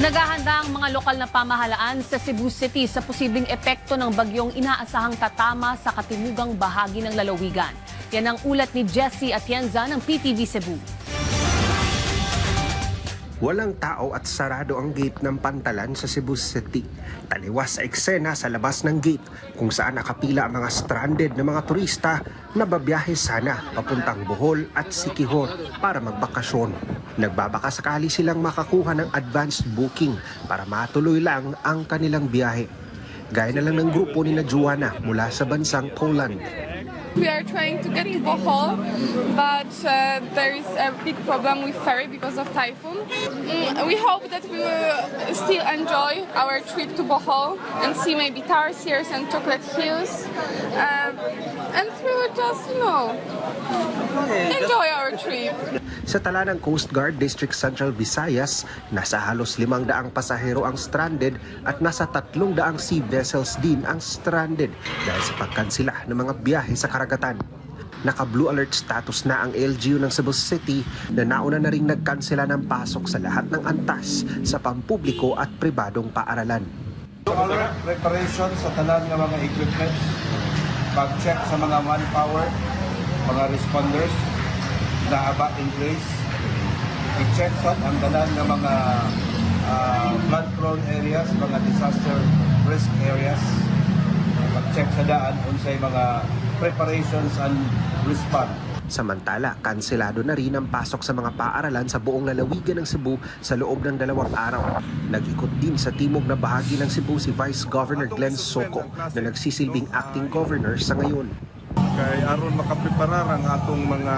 Naghahanda ang mga lokal na pamahalaan sa Cebu City sa posibleng epekto ng bagyong inaasahang tatama sa katimugang bahagi ng lalawigan. Yan ang ulat ni Jessie Atienza ng PTV Cebu. Walang tao at sarado ang gate ng Pantalan sa Cebu City. Taliwas sa eksena sa labas ng gate kung saan nakapila ang mga stranded na mga turista na babiyahe sana papuntang Bohol at Siquijor para magbakasyon. Nagbabaka sakali silang makakuha ng advanced booking para matuloy lang ang kanilang biyahe. Gaya na lang ng grupo ni Joanna mula sa bansang Poland. We are trying to get to Bohol, but there is a big problem with ferry because of typhoon. We hope that we will still enjoy our trip to Bohol and see maybe tarsiers and chocolate hills. And we will just, enjoy our trip. Sa tala ng Coast Guard District Central Visayas, nasa halos 500 pasahero ang stranded at nasa 300 sea vessels din ang stranded dahil sa pagkansila ng mga biyahe sa karagatan. Naka-blue alert status na ang LGU ng Cebu City na nauna na ring nagkansela ng pasok sa lahat ng antas sa pampubliko at pribadong paaralan. Alert preparation sa tanan ng mga equipment, pag-check sa mga manpower, mga responders na aba in place, i-check ang tanan ng mga flood-prone areas, mga disaster risk areas, pag-check sa daan unsay mga preparations and response. Samantala, kanselado na rin ang pasok sa mga paaralan sa buong lalawigan ng Cebu sa loob ng 2 araw. Nag-ikot din sa timog na bahagi ng Cebu si Vice Governor Glenn Soco na nagsisilbing acting governor sa ngayon. Kay aron makapreparar ang atong mga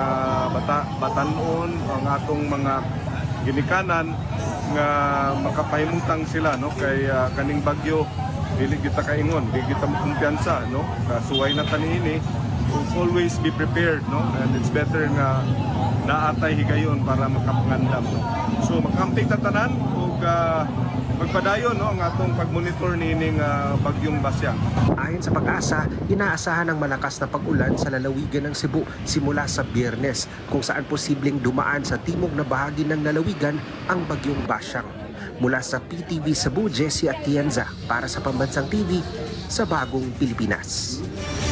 batanon, ang atong mga ginikanan nga makapahimutang sila kay kaning bagyo dili kita kaingon, dili kita kumpiyansa kasuway na taniini. Always be prepared, and it's better nga naatay higayon para makapangandam. So makamping tatanan ug magpadayon ang atong pagmonitor nining bagyong Basyang. Ayon sa Pag-asa, inaasahan ang malakas na pag-ulan sa lalawigan ng Cebu simula sa Biyernes, kung saan posibleng dumaan sa timog na bahagi ng lalawigan ang bagyong Basyang. Mula sa PTV Cebu, Jessie Atienza para sa Pambansang TV sa Bagong Pilipinas.